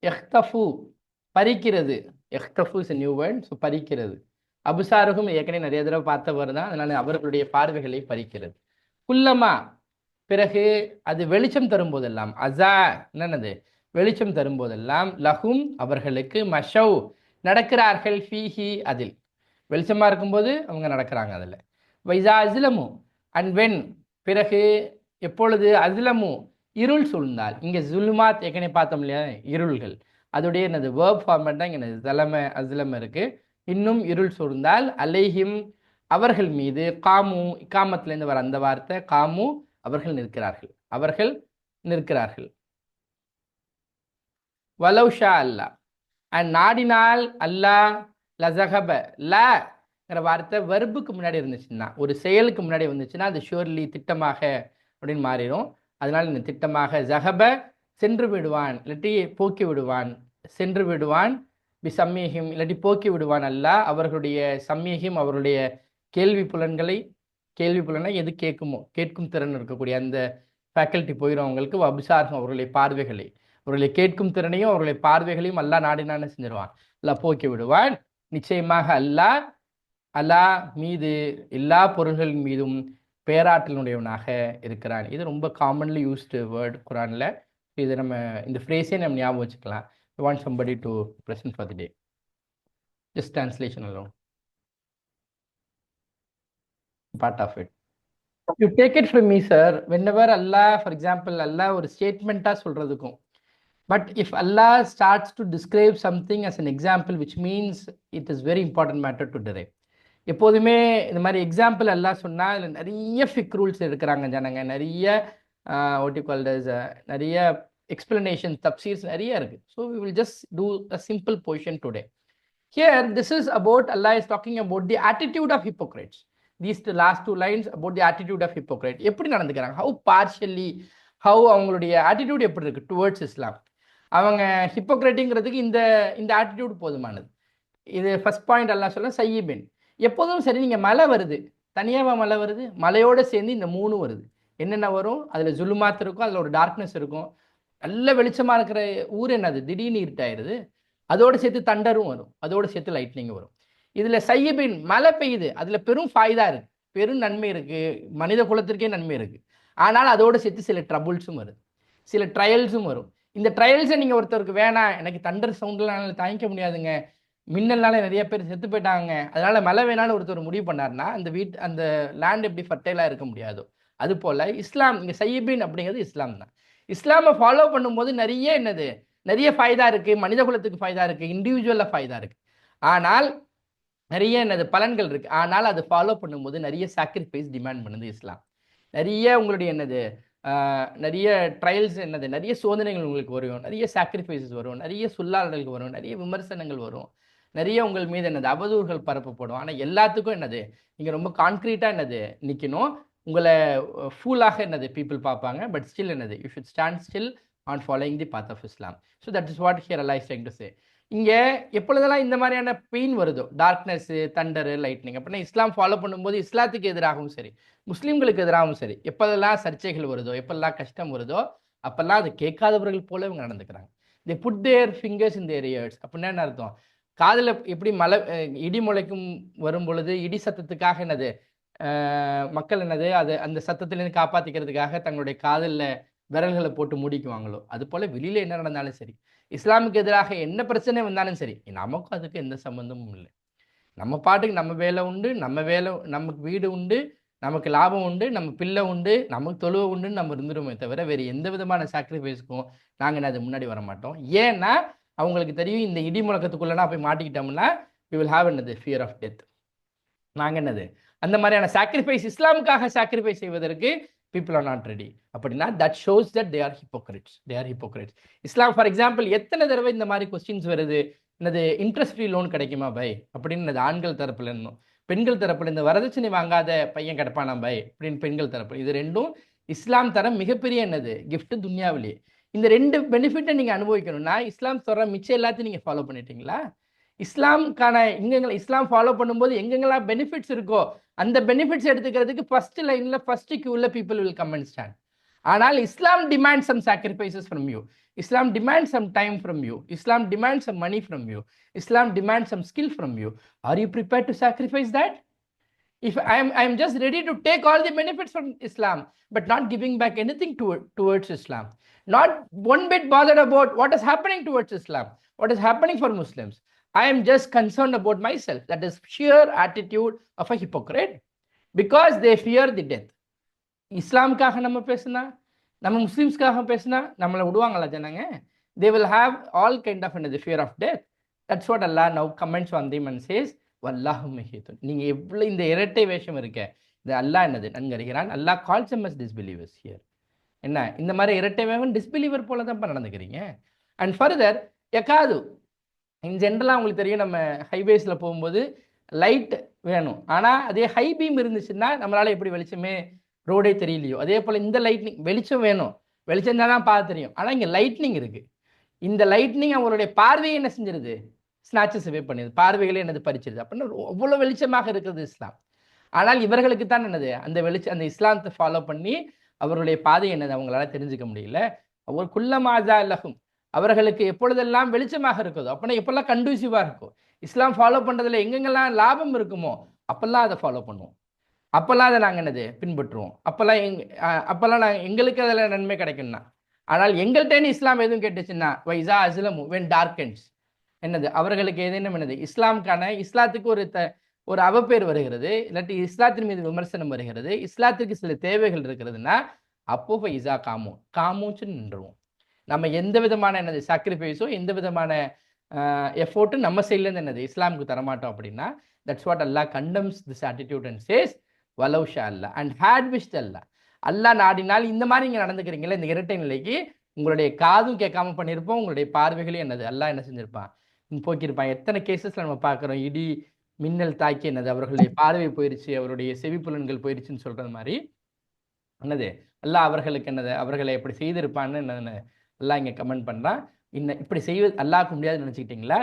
எஹ்தஃபு பறிக்கிறது. எஹ்தஃபு is a new word. So பறிக்கிறது. அபுசாருகும் ஏற்கனவே நிறைய தடவை பார்த்தவர் தான், அதனால அவர்களுடைய பார்வைகளை பறிக்கிறது. குல்லமா பிறகு அது வெளிச்சம் தரும்போதெல்லாம், அசா என்னது வெளிச்சம் தரும்போதெல்லாம், லஹும் அவர்களுக்கு, மஷவ் நடக்கிறார்கள், ஃபீஹி அதில், வெளிச்சமாக இருக்கும்போது அவங்க நடக்கிறாங்க அதில். வைசா அஸ்லமு அண்ட் வென் பிறகு எப்பொழுது அஸ்லமு இருள் சூழ்ந்தால், இங்கே ஜுல்மாத் ஏற்கனவே பார்த்தோம் இல்லையா, இருள்கள், அதோடைய என்னது வேர்ப் ஃபார்மேட் தான் இங்கே ஜலம அஸ்லம இருக்கு. இன்னும் இருள் சூழ்ந்தால், அலைஹிம் அவர்கள் மீது, காமு இக்காமத்திலேருந்து வர அந்த வார்த்தை காமு அவர்கள் நிற்கிறார்கள், அவர்கள் நிற்கிறார்கள். வலௌஷா அல்லா அண்ட் நாடினால் அல்லாஹ் லசகப லங்கிற வார்த்தை வெர்புக்கு முன்னாடி இருந்துச்சுன்னா, ஒரு செயலுக்கு முன்னாடி வந்துச்சுன்னா அது ஷுவர்லி திட்டமாக அப்படின்னு மாறிடும். அதனால இந்த திட்டமாக ஜஹப சென்று விடுவான், இல்லாட்டி போக்கி விடுவான், சென்று விடுவான், பி சம்மியஹிம் இல்லாட்டி போக்கி விடுவான் அல்லாஹ் அவர்களுடைய சம்மியஹிம் அவருடைய கேள்வி புலன்களை, கேள்வி புலனை எது கேட்குமோ, கேட்கும் திறன் இருக்கக்கூடிய அந்த ஃபேக்கல்ட்டி போயிடும் அவங்களுக்கு, அபிசார்கம் அவர்களுடைய பார்வைகளை, அவர்களை கேட்கும் திறனையும் அவர்களுடைய பார்வைகளையும் அல்லாஹ் நாடினான்னு செஞ்சிருவான், அல்லாஹ் போக்கி விடுவான். நிச்சயமாக அல்லாஹ் அல்லாஹ் மீது எல்லா பொருள்களின் மீதும் பேராற்றலுடையவனாக இருக்கிறான். இது ரொம்ப காமன்லி யூஸ்டு வேர்ட் குரானில். இதை நம்ம இந்த ஃப்ரேஸே நம்ம ஞாபகம் வச்சுக்கலாம். You want somebody to present for the day. Just translation alone, part of it. You take it from me, sir. Whenever Allah, for example, Allah ஒரு ஸ்டேட்மெண்ட்டாக சொல்கிறதுக்கும், but if Allah starts to describe something as an example, which means it is very important matter to derive. எப்போதுமே இந்த மாதிரி எக்ஸாம்பிள் எல்லாம் சொன்னால் இதில் நிறைய ஃபிக் ரூல்ஸ் இருக்கிறாங்க ஜனங்க, நிறைய வாட் கால்ட் நிறைய எக்ஸ்பிளனேஷன் தப்சீர்ஸ் நிறைய இருக்குது. So we will just do a simple position today. Here this is about Allah is talking about the attitude of hypocrites. These last 2 lines about the attitude of hypocrite. எப்படி நடந்துக்கிறாங்க, ஹவு பார்ஷியலி, ஹவு அவங்களுடைய ஆட்டிடியூட் எப்படி இருக்குது டுவர்ட்ஸ் இஸ்லாம். அவங்க ஹிப்போக்ரேட்டிங்கிறதுக்கு இந்த இந்த ஆட்டிடியூட் போதுமானது. இது ஃபர்ஸ்ட் பாயிண்ட் அல்லாஹ் சொல்ல சையிபின். எப்போதும் சரி, நீங்கள் மழை வருது, தனியாக மழை வருது, மழையோடு சேர்ந்து இந்த 3 வருது. என்னென்ன வரும், அதில் ஜுலுமாத் இருக்கும், அதில் ஒரு டார்க்னஸ் இருக்கும். நல்ல வெளிச்சமாக இருக்கிற ஊர் என்னது, திடீர்னு இருட்டாயிருது. அதோடு சேர்த்து தண்டரும் வரும், அதோடு சேர்த்து லைட்னிங் வரும். இதில் சையபின் மழை பெய்யுது, அதில் பெரும் ஃபாய்தா இருக்குது, பெரும் நன்மை இருக்குது, மனித குலத்திற்கே நன்மை இருக்குது. ஆனால் அதோடு சேர்த்து சில ட்ரபுள்ஸும் வருது, சில ட்ரையல்ஸும் வரும். இந்த ட்ரையல்ஸை நீங்கள் ஒருத்தருக்கு வேணாம், எனக்கு தண்டர் சவுண்டெலாம் தாங்கிக்க முடியாதுங்க, மின்னல்னால நிறைய பேர் செத்து போயிட்டாங்க, அதனால மழை வேணான்னு ஒருத்தர் முடிவு பண்ணார்னா அந்த லேண்ட் எப்படி ஃபர்டைலாக இருக்க முடியாதோ அது போல் இஸ்லாம் இங்கே சையபின் அப்படிங்கிறது இஸ்லாம் தான். இஸ்லாமை ஃபாலோ பண்ணும்போது நிறைய என்னது, நிறைய ஃபாய்தா இருக்குது, மனித குலத்துக்கு ஃபாய்தா இருக்குது, இண்டிவிஜுவலாக ஃபாய்தா இருக்குது. ஆனால் நிறைய என்னது பலன்கள் இருக்குது. ஆனால் அது ஃபாலோ பண்ணும்போது நிறைய சாக்ரிஃபைஸ் டிமாண்ட் பண்ணுது இஸ்லாம். நிறைய உங்களுடைய என்னது நிறைய ட்ரையல்ஸ் என்னது, நிறைய சோதனைகள் உங்களுக்கு வரும், நிறைய சாக்ரிஃபைஸஸ் வரும், நிறைய சொல்லாடல்கள் வரும், நிறைய விமர்சனங்கள் வரும், நிறைய உங்கள் மீது என்னது அவதூறுகள் பரப்பப்படும். ஆனால் எல்லாத்துக்கும் என்னது நீங்கள் ரொம்ப கான்க்ரீட்டாக என்னது நிற்கணும். உங்களை ஃபூலாக என்னது பீப்புள் பார்ப்பாங்க, பட் ஸ்டில் என்னது you should stand still on following the path of Islam. So that is what here Allah is trying to say. இங்கே எப்பொழுதெல்லாம் இந்த மாதிரியான பெயின் வருதோ, டார்க்னஸ்ஸு, தண்டரு, லைட்னிங், அப்படின்னா இஸ்லாம் ஃபாலோ பண்ணும்போது இஸ்லாத்துக்கு எதிராகவும் சரி, முஸ்லீம்களுக்கு எதிராகவும் சரி, எப்போதெல்லாம் சர்ச்சைகள் வருதோ, எப்பெல்லாம் கஷ்டம் வருதோ, அப்போல்லாம் அது கேட்காதவர்கள் போல இவங்க நடந்துக்கிறாங்க. They put their fingers in their ears. அப்படின்னா என்ன அர்த்தம், காதில் எப்படி மழை இடி முளைக்கும் வரும் பொழுது இடி சத்தத்துக்காக என்னது மக்கள் என்னது அது அந்த சத்தத்திலேருந்து காப்பாற்றிக்கிறதுக்காக தங்களுடைய காதலில் விரல்களை போட்டு மூடிக்குவாங்களோ, அது போல் வெளியில் என்ன நடந்தாலும் சரி, இஸ்லாமுக்கு எதிராக என்ன பிரச்சனை வந்தாலும் சரி, நமக்கும் அதுக்கு எந்த சம்மந்தமும் இல்லை. நம்ம பாட்டுக்கு நம்ம வேலை உண்டு, நம்ம வேலை, நமக்கு வீடு உண்டு, நமக்கு லாபம் உண்டு, நம்ம பிள்ளை உண்டு, நமக்கு தொழுவை உண்டுன்னு நம்ம இருந்துருமே தவிர வேறு எந்த விதமான சாக்ரிஃபைஸ்க்கும் நாங்கள் அது முன்னாடி வர மாட்டோம். ஏன்னா அவங்களுக்கு தெரியும் இந்த இடி முழக்கத்துக்குள்ளனா போய் மாட்டிக்கிட்டோம்னா we will have என்னது ஃபியர் ஆஃப் டெத். நாங்கள் என்னது அந்த மாதிரியான சாக்ரிஃபைஸ், இஸ்லாமுக்காக சாக்ரிஃபைஸ் செய்வதற்கு people are not ready. அப்படின்னா that shows that they are hypocrites. They are hypocrites. Islam for example எத்தனை தடவை இந்த மாதிரி கொஸ்டின்ஸ் வருது, என்னது இன்ட்ரெஸ்ட் ஃப்ரீ லோன் கிடைக்குமா பை அப்படின்னு ஆண்கள் தரப்புல இருந்தும், பெண்கள் தரப்புல இந்த வரதட்சணை வாங்காத பையன் கிடப்பானா பை அப்படின்னு பெண்கள் தரப்பு. இது ரெண்டும் இஸ்லாம் தர மிகப்பெரிய என்னது கிஃப்ட் துன்யாவிலேயே. இந்த 2 பெனிஃபிட்டை நீங்கள் அனுபவிக்கணும்னா இஸ்லாம் சொல்கிற மிச்சம் எல்லாத்தையும் நீங்கள் ஃபாலோ பண்ணிட்டீங்களா? இஸ்லாமுக்கான எங்கெங்களை இஸ்லாம் ஃபாலோ பண்ணும்போது எங்கெங்கெல்லாம் பெனிஃபிட்ஸ் இருக்கோ அந்த பெனிஃபிட்ஸ் எடுத்துக்கிறதுக்கு ஃபர்ஸ்ட் லைனில் ஃபர்ஸ்ட் கியூவில் people will come and stand. ஆனால் Islam demand some sacrifices from you, Islam demand some time from you, Islam demand some money from you, Islam demand some skill from you. Are you prepared to sacrifice that? If I'm just ready to take all the benefits from Islam, but not giving back anything towards Islam, not one bit bothered about what is happening towards Islam, what is happening for Muslims. I am just concerned about myself. That is sheer attitude of a hypocrite, because they fear the death. இஸ்லாமுக்காக நம்ம பேசினா, நம்ம முஸ்லிம்ஸ்க்காக பேசினா நம்மளை விடுவாங்களா ஜனங்க? They will have all kind of the fear of death. That's what Allah now comments on them and says, வல்லாஹு முஹீத்துன். நீங்க எவ்வளவு இந்த இரட்டை வேஷம் இருக்க, இது அல்லாஹ் என்னது நன்கறிகிறான். அல்லாஹ் calls them as disbelievers here. என்ன இந்த மாதிரி இரட்டை வேகம் டிஸ்பிலீவர் போல தான் நடந்துக்கிறீங்க. அண்ட் ஃபர்தர் எக்காது இன் ஜென்ரலாக உங்களுக்கு தெரியும், நம்ம ஹைவேஸில் போகும்போது லைட் வேணும். ஆனால் அதே ஹை பீம் இருந்துச்சுன்னா நம்மளால் எப்படி வெளிச்சமே ரோடே தெரியலையோ, அதே போல் இந்த லைட்னிங் வெளிச்சம் வேணும். வெளிச்சம் தான் பார்த்து தெரியும். ஆனால் இங்கே லைட்னிங் இருக்குது. இந்த லைட்னிங் அவங்களுடைய பார்வையை என்ன செஞ்சிருது? ஸ்நாச்சஸ் வே பண்ணிடுது. பார்வைகளை என்னது பறிச்சிருது. அப்படின்னா அவ்வளோ வெளிச்சமாக இருக்கிறது இஸ்லாம். ஆனால் இவர்களுக்கு தான் என்னது அந்த வெளிச்சம், அந்த இஸ்லாத்தை ஃபாலோ பண்ணி அவர்களுடைய பாதை என்னது அவங்களால தெரிஞ்சுக்க முடியல. அவர் குல்லமாஜா லஹும், அவர்களுக்கு எப்பொழுதெல்லாம் வெளிச்சமாக இருக்குதோ அப்படின்னா எப்பெல்லாம் கண்டூசிவாக இருக்கும், இஸ்லாம் ஃபாலோ பண்ணுறதுல எங்கெங்கெல்லாம் லாபம் இருக்குமோ அப்பெல்லாம் அதை ஃபாலோ பண்ணுவோம். அப்போல்லாம் அதை நாங்கள் என்னது பின்பற்றுவோம். அப்போல்லாம் நாங்கள் எங்களுக்கு அதில் நன்மை கிடைக்கும்னா. ஆனால் எங்கள்கிட்ட இஸ்லாம் எதுவும் கேட்டுச்சுன்னா வைசா அஸ்லமு வென் டார்க்கன்ஸ் என்னது அவர்களுக்கு ஏதேனும் என்னது இஸ்லாத்துக்கு ஒரு அவப்பேர் வருகிறது, இல்லாட்டி இஸ்லாத்தின் மீது விமர்சனம் வருகிறது, இஸ்லாத்திற்கு சில தேவைகள் இருக்கிறதுனா அப்போ இசா காமூச்சு நின்றுவோம். நம்ம எந்த விதமான என்னது சாக்ரிஃபைஸோ எந்த விதமான எஃபோர்ட்டும் நம்ம சைட்லேருந்து என்னது இஸ்லாமுக்கு தரமாட்டோம் அப்படின்னா, that's what Allah condemns this attitude and says வலௌஷா Allah and hate wish Allah. Allah நாடினால் இந்த மாதிரி நீங்கள் நடந்துக்கிறீங்களே, இந்த இரட்டை நிலைக்கு உங்களுடைய காதும் கேட்காம பண்ணியிருப்போம், உங்களுடைய பார்வைகளையும் என்னது அல்லாஹ் என்ன செஞ்சிருப்பான் போக்கியிருப்பான். எத்தனை கேசஸ்ல நம்ம பார்க்குறோம், இடி மின்னல் தாக்கி என்னது அவர்களுடைய பார்வை போயிருச்சு, அவருடைய செவிப்புலன்கள் போயிருச்சுன்னு சொல்றது மாதிரி என்னது அல்லாஹ் அவர்களுக்கு என்னது அவர்களை எப்படி செய்திருப்பான்னு என்னது அல்லாஹ் இங்கே கமெண்ட் பண்ணுறான். இப்படி செய்வது அல்லாஹ்க்கு முடியாதுன்னு நினச்சிக்கிட்டீங்களா?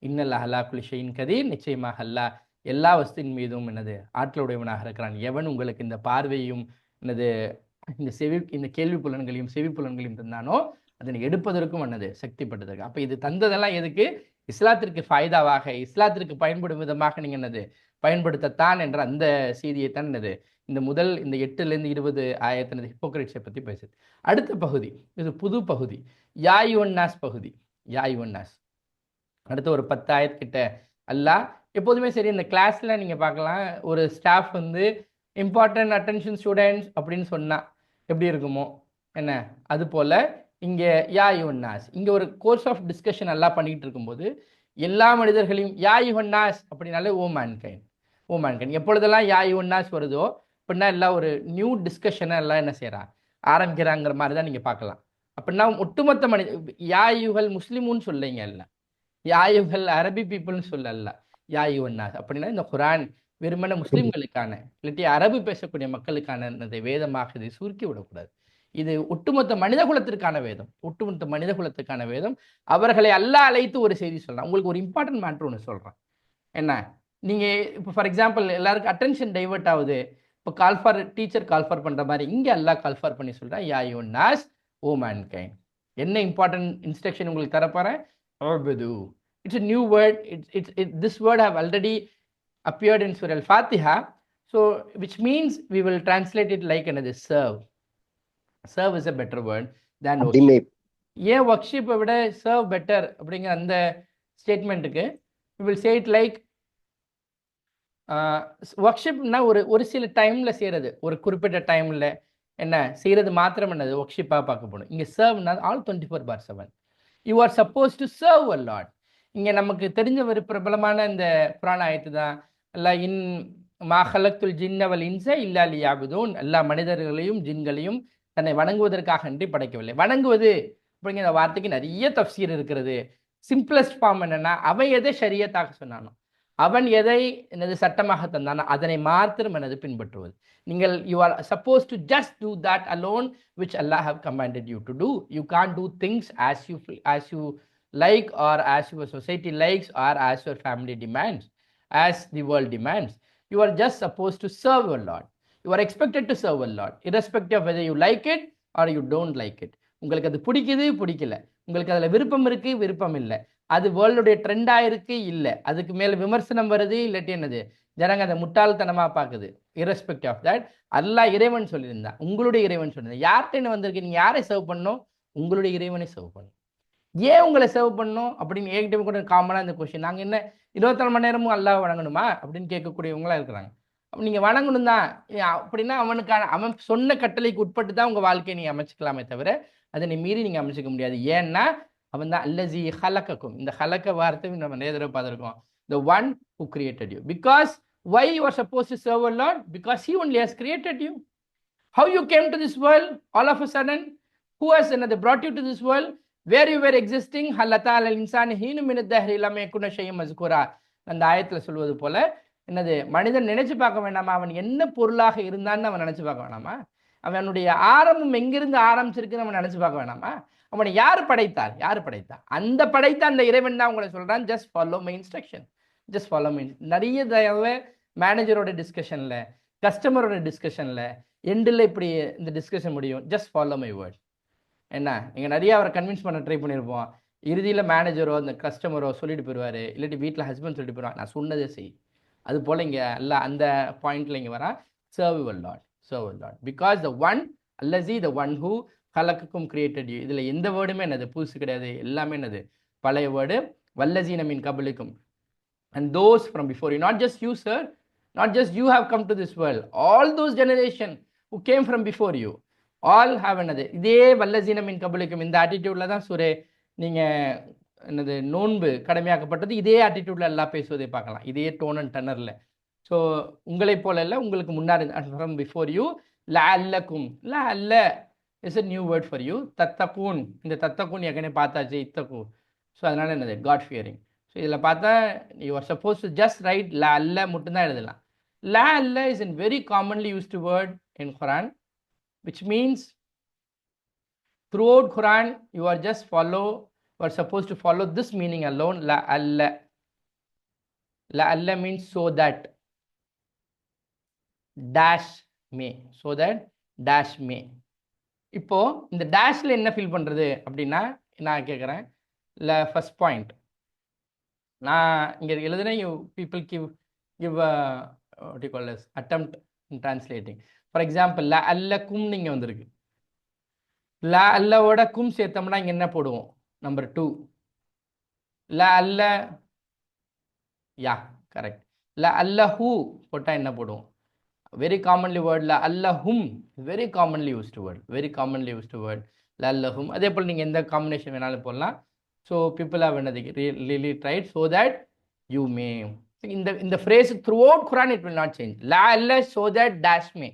இன்னல்லாஹ் அல்லாஹ் குல்லி ஷைஇன் கதீர், நிச்சயமாக அல்லாஹ் எல்லா வஸ்துவின் மீதும் என்னது ஆற்றலுடையவனாக இருக்கிறான். எவன் உங்களுக்கு இந்த பார்வையும் என்னது இந்த கேள்வி புலன்களையும் செவி புலன்களையும் தந்தானோ அதனை எடுப்பதற்கும் என்னது சக்திப்பட்டதற்கு. அப்போ இது தந்ததெல்லாம் எதுக்கு? இஸ்லாத்திற்கு ஃபாய்தாவாக, இஸ்லாத்திற்கு பயன்படும் விதமாக நீங்கள் என்னது பயன்படுத்தத்தான் என்ற அந்த செய்தியை தான் என்னது இந்த 8லேருந்து 20 ஆயத்தினது ஹிப்போக்ரைட்ஸை பற்றி பேசுது. அடுத்த பகுதி, இது புது பகுதி, யாயுவன்னாஸ் பகுதி. யாயுவன்னாஸ் அடுத்த ஒரு 10 ஆயத்துக்கிட்ட அல்லாஹ் எப்போதுமே சரி இந்த கிளாஸில் நீங்கள் பார்க்கலாம், ஒரு ஸ்டாஃப் வந்து இம்பார்ட்டன்ட் அட்டென்ஷன் ஸ்டூடெண்ட்ஸ் அப்படின்னு சொன்னால் எப்படி இருக்குமோ என்ன, அது போல் இங்கே யாயுவன்னாஸ் இங்கே ஒரு கோர்ஸ் ஆஃப் டிஸ்கஷன் எல்லாம் பண்ணிக்கிட்டு இருக்கும்போது எல்லா மனிதர்களையும் யாயுவன்னாஸ் அப்படின்னாலே ஓ மேன்கைன் எப்பொழுதெல்லாம் யாயுவன்னாஸ் வருதோ அப்படின்னா எல்லாம் ஒரு நியூ டிஸ்கஷனை எல்லாம் என்ன செய்கிறான் ஆரம்பிக்கிறாங்கிற மாதிரி தான் நீங்கள் பார்க்கலாம். அப்படின்னா ஒட்டுமொத்த யாயுகள் முஸ்லிமுன்னு சொல்லிங்க இல்லை, யாயுகள் அரபி பீப்புள்னு சொல்லல, யாயுவன்னாஸ் அப்படின்னா இந்த குரான் வெறுமன முஸ்லிம்களுக்கான இல்லாட்டி அரபு பேசக்கூடிய மக்களுக்கான வேதமாக இதை சுருக்கி விடக்கூடாது. இது ஒட்டுமொத்த மனித குலத்திற்கான வேதம். அவர்களை அல்லாஹ் அழைத்து ஒரு செய்தி சொல்றான். உங்களுக்கு ஒரு இம்பார்ட்டன்ட் மேட்ரு ஒன்று சொல்றேன். என்ன, நீங்க இப்போ ஃபார் எக்ஸாம்பிள் எல்லாருக்கும் அட்டென்ஷன் டைவர்ட் ஆகுது, இப்போ டீச்சர் கால் ஃபார் பண்ற மாதிரி இங்கே அல்லாஹ் கால் ஃபார் பண்ணி சொல்றான், யா யுன்னாஸ் ஓ மேன்கைண்ட். என்ன இம்பார்ட்டன்ட் இன்ஸ்ட்ரக்ஷன் உங்களுக்கு தரப்போறேன்? It's a new word. This word have already appeared in Surah Al-Fatiha, so which means we will translate it like another serve is a better word than worship. ஏன் worship விட serve better அப்படிங்கிற அந்த ஸ்டேட்மெண்ட்டுக்கு we will say it like worshipனா ஒரு சில டைம்ல செய்யறது, ஒரு குறிப்பிட்ட டைம்ல என்ன செய்யறது மாத்திரம் என்னது worship-ஆ பார்க்கப்படும். இங்க serveனா all 24/7 you are supposed to serve a lot. இங்க நமக்கு தெரிஞ்ச ஒரு பிரபலமான இந்த புராண ஆயத்து தான், அல்ல இன் மா ஹலக்துல் ஜின்ன வல் இன்ஸ இல்லா லியஅபுதூன், எல்லா மனிதர்களையும் ஜின்களையும் தன்னை வணங்குவதற்காக அன்றி படைக்கவில்லை. வணங்குவது அப்படிங்கிற வார்த்தைக்கு நிறைய தஃப்சீர் இருக்கிறது. சிம்பிளஸ்ட் ஃபார்ம் என்னன்னா, அவன் எதை ஷரியத்தாக சொன்னானோ, அவன் எதை எனது சட்டமாக தந்தானோ அதனை மாத்திரம் எனது பின்பற்றுவது. நீங்கள் you are supposed to just do that alone which Allah have commanded you to do. You can't do things as you like, or as your society likes, or as your family demands, as the world demands. You are just supposed to serve your Lord. You are expected to serve your Lord irrespective of whether you like it or you don't like it. உங்களுக்கு அது பிடிக்கல, உங்களுக்கு அதில் விருப்பம் இருக்கு விருப்பம் இல்லை, அது வேர்ல்டுடைய ட்ரெண்டாக இருக்கு இல்லை, அதுக்கு மேலே விமர்சனம் வருது இல்லாட்டி என்னது ஜனங்க அதை முட்டாள்தனமாக பார்க்குது. இரஸ்பெக்ட் ஆஃப் தட் அல்லாஹ் இறைவன் சொல்லியிருந்தா, உங்களுடைய இறைவன் சொல்லியிருந்தா. யார்கிட்ட வந்திருக்கு, நீங்கள் யாரை சர்வ் பண்ணணும்? உங்களுடைய இறைவனை சர்வ் பண்ணணும். ஏன் உங்களை சர்வ் பண்ணணும் அப்படின்னு ஏகிட்ட கூட காமனாக இந்த கொஸ்டின். நாங்கள் என்ன 24 மணி நேரமும் அல்லாஹ் வணங்கணுமா அப்படின்னு கேட்கக்கூடியவங்களாம் இருக்கிறாங்க. அப்போ நீங்கள் வணங்கணும் தான் அப்படின்னா அவன் சொன்ன கட்டளைக்கு உட்பட்டு தான் உங்கள் வாழ்க்கையை நீங்கள் அமைச்சிக்கலாமே தவிர அதனை மீறி நீங்கள் அமைச்சிக்க முடியாது. ஏன்னா அவன் தான் அல்லசி ஹலக்கக்கும். இந்த ஹலக்க வார்த்தை நம்ம நிறைய தடவை பார்த்துருக்கோம். The one who created you. Because why you are supposed to serve a Lord? Because he only has created you. How you came to this world all of a sudden? Who has brought you to this world? Where you were existing? ஹல்லதா அலல் இன்சானி ஹீனு மினத் தஹ்ரி லம் யகுன ஷைஅன் மஸ்கூரா. அந்த ஆயத்தில் சொல்வது போல மனிதன் நினைச்சு பார்க்க வேண்டாமா அவன் என்ன பொருளாக இருந்தான்னு அவன் நினைச்சு பார்க்க வேணாமா? அவனுடைய ஆரம்பம் எங்கிருந்து ஆரம்பிச்சிருக்குன்னு அவன் நினைச்சு பார்க்க வேணாமா? அவனை யார் படைத்தார்? யார் படைத்தார்? அந்த படைத்த அந்த இறைவன் தான் உங்களை சொல்றான், just follow my instruction, just follow my. நிறைய தடவை மேனேஜரோட டிஸ்கஷனில், கஸ்டமரோட டிஸ்கஷனில், எண்டில் இப்படி இந்த டிஸ்கஷன் முடியும், ஜஸ்ட் ஃபாலோ மை வேர்ட். என்ன நீங்கள் நிறைய அவரை கன்வின்ஸ் பண்ண ட்ரை பண்ணியிருப்போம். இறுதியில் மேனேஜரோ அந்த கஸ்டமரோ சொல்லிட்டு போயிடுவார், இல்லாட்டி வீட்டில் ஹஸ்பண்ட் சொல்லிட்டு போயிடுவான், நான் சொன்னதே செய். அது போல் இங்கே எல்லாம் அந்த பாயிண்ட்ல இங்கே வரா, serve your lord, serve your lord. Because the one அல்லசி த ஒன் ஹூ கலக்குக்கும் கிரியேட்டட் யூ. இதில் எந்த வேர்டுமே என்னது புதுசு கிடையாது, எல்லாமே என்னது பழைய வேர்டு. வல்லசீன மின் கபலிக்கும் and those from before you. Not just you, sir, not just you have come to this world, all those generation who came from before you all have another. இதே வல்லசீன மின் கபலிக்கும் இந்த ஆட்டிடியூட்ல தான் சுரே நீங்கள் நோன்பு கடமையாக்கப்பட்டது. இதே ஆட்டிடியூட்ல எல்லாம் பேசுவதை பார்க்கலாம், இதே டோன் அண்ட் டன்னரில். ஸோ உங்களை போல இல்லை, உங்களுக்கு முன்னாடி ஃப்ரம் பிஃபோர் யூ. லா அல்லக்கும், லா அல்ல is a new word for you. தத்தக்கூன், இந்த தத்தக்கூன் ஏற்கனவே பார்த்தாச்சு, இத்தக்கூ. ஸோ அதனால என்னது காட் ஃபியரிங். ஸோ இதில் பார்த்தா you are supposed to just write லா அல்ல மட்டும்தான் எழுதலாம். லா அல்ல is in very commonly used word in Quran, which means throughout Quran you are supposed to follow this meaning alone. La alla, la alla means so that dash may, so that dash may. இப்போ இந்த டேஷ்ல என்ன ஃபீல் பண்றது அப்படின்னா நான் கேட்குறேன். இல்லை ஃபர்ஸ்ட் பாயிண்ட் நான் இங்கே எழுதுனேன், you people give what you call as attempt in translating. For example ல அல்லக்கும் நீங்கள் வந்திருக்கு, ல அல்லவோட கும் சேர்த்தோம்னா இங்கே என்ன போடுவோம்? நம்பர் 2. ல அல்ல, யா கரெக்ட். ல அல்லஹூ போட்டால் என்ன போடுவோம்? Very commonly word. ல அல்லஹும் very commonly used word, very commonly used word ல அல்லஹும். அதே போல் நீங்கள் எந்த காம்பினேஷன் வேணாலும் போடலாம். So people have really tried so that you may. இந்த phrase throughout Quran it will not change. லா அல்ல so that dash may.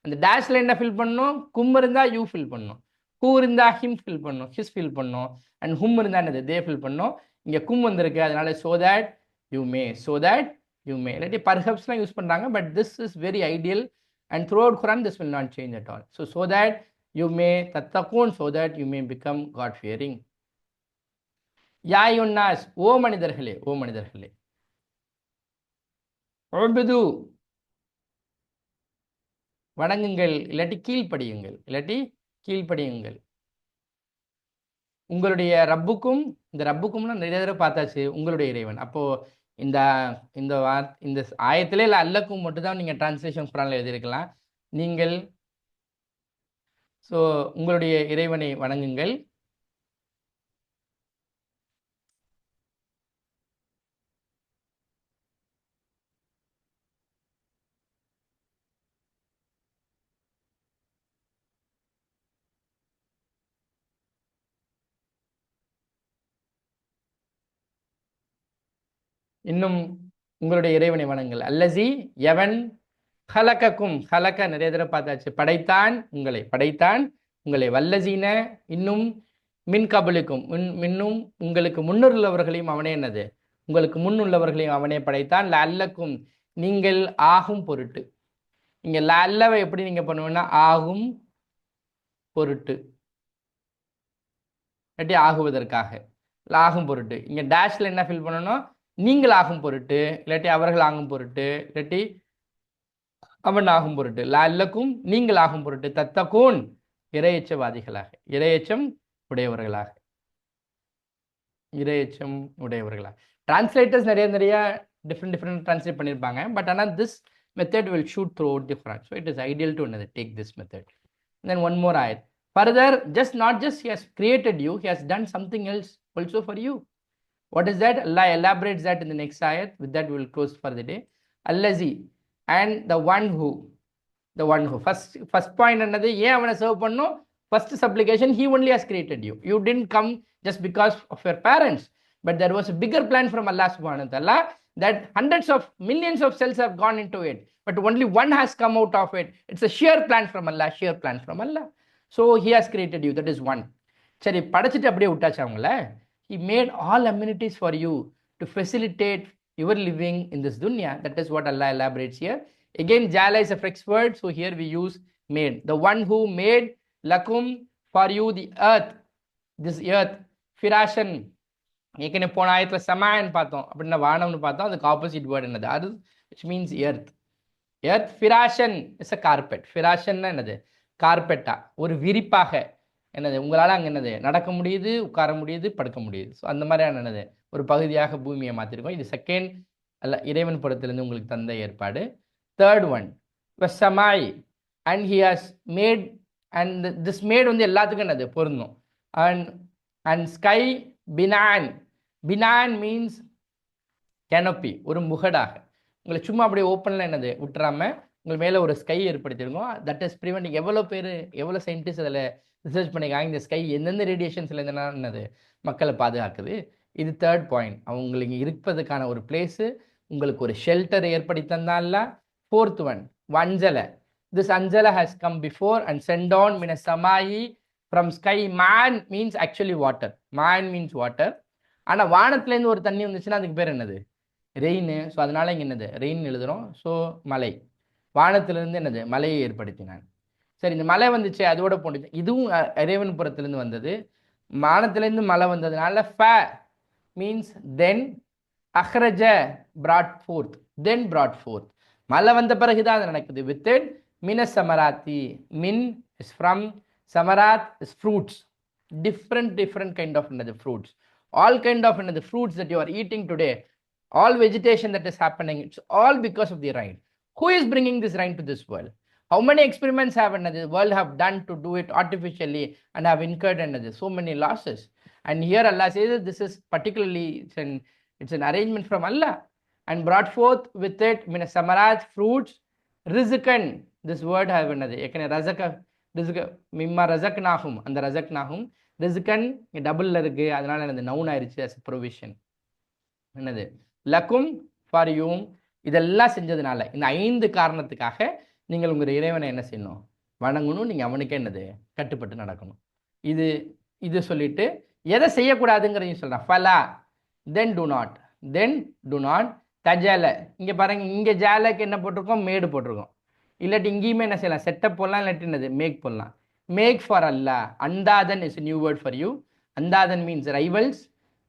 அந்த டேஷ்ல என்ன ஃபில் பண்ணணும்? கும் இருந்தால் யூ ஃபில் பண்ணணும், ஹூ இருந்தால் ஹிம் ஃபில் பண்ணணும், ஹிஸ் ஃபில் பண்ணணும், அண்ட் ஹும் இருந்தால் என்னது தே ஃபில் பண்ணணும். இங்கே கும் வந்திருக்கு, அதனால so that you may, so that you may. இல்லாட்டி பர்ஹப்ஸ்லாம் யூஸ் பண்ணுறாங்க, but this is very ideal and through out Quran this will not change at all. so that you may தத்தக்கூன், so that you may become God fearing. யா யுன்னாஸ், ஓ மனிதர்களே, ஓ மனிதர்களே. உபுது, வணங்குங்கள், இல்லாட்டி கீழ்ப்படியுங்கள், இல்லாட்டி கீழ்ப்படியுங்கள். உங்களுடைய ரப்புக்கும், இந்த ரப்புக்கும்னா நிறைய தடவை பார்த்தாச்சு, உங்களுடைய இறைவன். அப்போ இந்த இந்த இந்த ஆயத்திலே இல்லை அல்லக்கும் மட்டும் தான் நீங்கள் டிரான்ஸ்லேஷன் குரானில் எழுதியிருக்கலாம். நீங்கள் ஸோ உங்களுடைய இறைவனை வணங்குங்கள். இன்னும் உங்களுடைய இறைவனை வணங்குங்கள். அல்லசி எவன், ஹலக்கக்கும், ஹலக்க நிறைய தடவை பார்த்தாச்சு, படைத்தான் உங்களை, படைத்தான் உங்களை. வல்லசீன இன்னும் மின் கபலுக்கும், இன்னும் உங்களுக்கு முன்னுள்ளவர்களையும் அவனே என்னது உங்களுக்கு முன்னுள்ளவர்களையும் அவனே படைத்தான். ல அல்லக்கும் நீங்கள் ஆகும் பொருட்டு. இங்கே ல அல்லவை எப்படி நீங்கள் பண்ணுவீங்கன்னா ஆகும் பொருட்டு, இல்லாட்டி ஆகுவதற்காக, ஆகும் பொருட்டு. இங்கே டேஷ்ல என்ன ஃபில் பண்ணணும்? நீங்கள் ஆகும் பொருட்டு, இல்லாட்டி அவர்கள் ஆகும் பொருட்டு, இல்லாட்டி அவன் ஆகும் பொருட்டு. லா அல்லக்கும் நீங்கள் ஆகும் பொருட்டு, தத்தக்கூன் இரையச்சவாதிகளாக, இரையச்சம் உடையவர்களாக, இரையச்சம் உடையவர்களாக. டிரான்ஸ்லேட்டர்ஸ் நிறைய different translate பண்ணிருப்பாங்க. But ஆனால் this method will shoot throughout the Quran. So it is ideal to take this method. And then one more ayat. Further, not just he has created you, he has done something else also for you. What is that? Allah elaborates that in the next ayat. With that, we will close for the day. Allazi, and the one who. First point என்னது, ஏன் அவனை சர்வ் பண்ணும்? First supplication, he only has created you. You didn't come just because of your parents, but there was a bigger plan from Allah subhanahu wa ta'ala, that hundreds of millions of cells have gone into it, but only one has come out of it. It's a sheer plan from Allah. So he has created you. That is one. சரி, படைச்சிட்டு அப்படியே விட்டாச்சு அவங்கள. He made all amenities for you to facilitate your living in this dunya. That is what Allah elaborates here. Again, Jala is a fixed word, so here we use made. The one who made lakum for you the earth, this earth, firashan. ஏற்கனவே போன ஆயத்தில் சமான்னு பார்த்தோம், அப்படின்னா வானம்னு பார்த்தோம். அதுக்கு ஆப்போசிட் வேர்டு என்னது? அது which means earth. Firashan is a carpet. Firashan என்னது? கார்பெட்டா, ஒரு விரிப்பாக என்னது உங்களால் அங்கே என்னது நடக்க முடியுது, உட்கார முடியுது, படுக்க முடியுது. ஸோ அந்த மாதிரியான என்னது ஒரு பகுதியாக பூமியை மாற்றிருக்கோம். இது செகண்ட் அல்ல இறைவன் புறத்திலிருந்து உங்களுக்கு தந்த ஏற்பாடு. தேர்ட் ஒன் சமாய், and he has made, and this made வந்து எல்லாத்துக்கும் என்னது பொருந்தும். அண்ட் ஸ்கை பினான் மீன்ஸ் கேனோப்பி, ஒரு முகடாக உங்களை சும்மா அப்படியே ஓப்பனில் என்னது விட்டுறாம உங்கள் மேலே ஒரு ஸ்கை ஏற்படுத்தியிருக்கோம். That is preventing. எவ்வளோ சயின்டிஸ்ட் அதில் ரிசர்ச் பண்ணிக்காங்க, இந்த ஸ்கை எந்தெந்த ரேடியேஷன்ஸில் என்னது மக்களை பாதுகாக்குது. இது தேர்ட் பாயிண்ட். அவங்களுக்கு இருப்பதுக்கான ஒரு பிளேஸு, உங்களுக்கு ஒரு ஷெல்டர் ஏற்படுத்தி தந்தான்ல. ஃபோர்த் ஒன் அஞ்சல. திஸ் அஞ்சல has come before and sent on மின சமாயி ஃப்ரம் ஸ்கை. மேன் மீன்ஸ் ஆக்சுவலி வாட்டர். மேன் மீன்ஸ் வாட்டர். ஆனால் வானத்துலேருந்து ஒரு தண்ணி வந்துச்சுன்னா அதுக்கு பேர் என்னது? ரெயின். ஸோ அதனால இங்கே என்னது ரெயின் எழுதுகிறோம். ஸோ மலை, வானத்திலிருந்து என்னது மலையை ஏற்படுத்தினான். சரி, இந்த மலை வந்துச்சு, அதோட போட்டுச்சு. இதுவும் இறைவன் புறத்திலிருந்து வந்தது. வானத்திலிருந்து மலை வந்ததுனால ஃப மீன்ஸ் தென், அஹ்ரஜ brought forth, then brought forth. மலை வந்த பிறகுதான் அது நடக்குது. வித் இட் மின சமராத்தி. மின் இஸ் ஃப்ரம், சமராத் is fruits. different kind of another fruits. All kind of another fruits that you are eating today, all vegetation that is happening, it's all because of the rain. Who is bringing this rain to this world? How many experiments have another world have done to do it artificially and have incurred another so many losses? And here Allah says that this is particularly it's an arrangement from Allah, and brought forth with it min samarat fruits, rizqan. This word have another ekane razaka, rizq mimma razaqnahum, and the razaqnahum rizqan double la irukku, adanaல அந்த noun ஆயிருச்சு as a provision. என்னது லக்கும் ஃபார் யூ. இதெல்லாம் செஞ்சதுனால, இந்த 5 காரணத்துக்காக நீங்கள் உங்கள் இறைவனை என்ன செய்யணும்? வணங்கணும். நீங்கள் அவனுக்கே என்னது கட்டுப்பட்டு நடக்கணும். இது சொல்லிட்டு எதை செய்யக்கூடாதுங்கிறதையும் சொல்கிறான். ஃபலா, தென் டு நாட் தஜல. இங்கே பாருங்க, இங்கே ஜாலக்கு என்ன போட்டிருக்கோம்? மேடு போட்டிருக்கோம். இல்லாட்டி இங்கேயுமே என்ன செய்யலாம்? செட்டப் போடலாம், இல்லாட்டி என்னது மேக் போடலாம். Make for Allah. அந்தாதன் is new word for you. அந்தாதன் மீன்ஸ் ரைவல்ஸ்,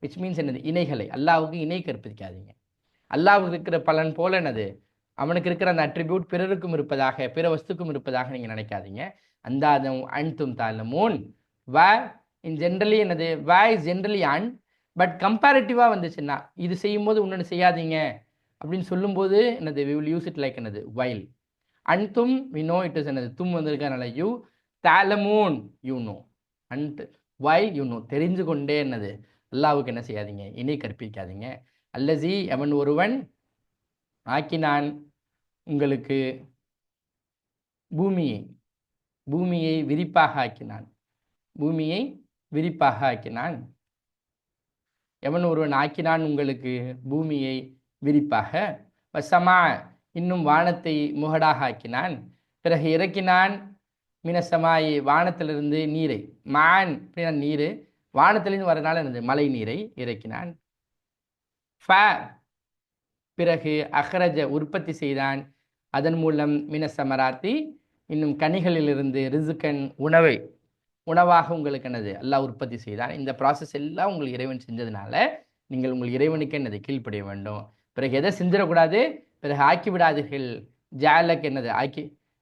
விச் மீன்ஸ் என்னது இணைகளை. அல்லாவுக்கு இணை கற்பிக்காதீங்க. அல்லாவுக்கு இருக்கிற பலன் போல என்னது அவனுக்கு இருக்கிற அந்த அட்ரிபியூட் பிறருக்கும் இருப்பதாக, பிற வஸ்துக்கும் இருப்பதாக நீங்கள் நினைக்காதீங்க. அந்தாதம் அன்தும் தாலமூன். வ இன் ஜென்ரலி என்னது வ இஸ் ஜென்ரலி அன், பட் கம்பேரிட்டிவாக வந்துச்சுன்னா இது செய்யும்போது இன்னொன்று செய்யாதீங்க அப்படின்னு சொல்லும்போது என்னது we will use it like என்னது வைல். அன்தும் வி நோ இட் இஸ் என்னது தும் வந்திருக்கனால யூ, தாலமூன் you know, and while you know தெரிஞ்சு கொண்டே என்னது அல்லாவுக்கு என்ன செய்யாதீங்க? இணை கற்பிக்காதீங்க. அல்லசி அவன் ஒருவன் ஆக்கினான் உங்களுக்கு பூமியை விரிப்பாக ஆக்கினான். எவன் ஒருவன் ஆக்கினான் உங்களுக்கு பூமியை விரிப்பாக. வசமா, இன்னும் வானத்தை முகடாக ஆக்கினான். பிறகு இறக்கினான் மினசமாயி, வானத்திலிருந்து நீரை. மான் அப்படின்னா நீர், வானத்திலிருந்து வரனால என்னது மழை நீரை இறக்கினான். பிறகு அஹ்ரஜ உற்பத்தி செய்தான், அதன் மூலம் மினசமராத்தி இன்னும் கனிகளிலிருந்து ரிசுக்கன் உணவாக உங்களுக்கு என்னது அல்லாஹ் உற்பத்தி செய்தான். இந்த ப்ராசஸ் எல்லாம் உங்களுக்கு இறைவன் செஞ்சதுனால நீங்கள் உங்கள் இறைவனுக்கு என்னது கீழ்ப்படிய வேண்டும். பிறகு எதை செஞ்சிடக்கூடாது? பிறகு ஆக்கி விடாதீர்கள். ஜாலக்கு என்னது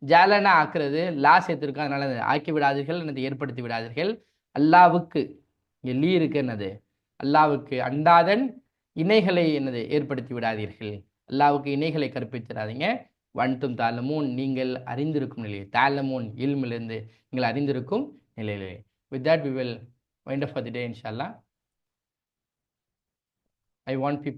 ஜாலனா ஆக்குறது, லா சேர்த்துருக்கோம், அதனால ஆக்கி விடாதீர்கள் என்னது ஏற்படுத்தி விடாதீர்கள். அல்லாவுக்கு இங்கே லீ இருக்கு என்னது அல்லாவுக்கு, அண்டாதன் இணைகளை என்னது ஏற்படுத்தி விடாதீர்கள். அல்லாவுக்கு இணைகளை கற்பித்திடாதீங்க. வன்தும் தாலமூன், நீங்கள் அறிந்திருக்கும் நிலையில். தாலமூன் இல்மிலிருந்து நீங்கள் அறிந்திருக்கும் நிலையிலே. With that we will wind up for the day, inshallah. I want people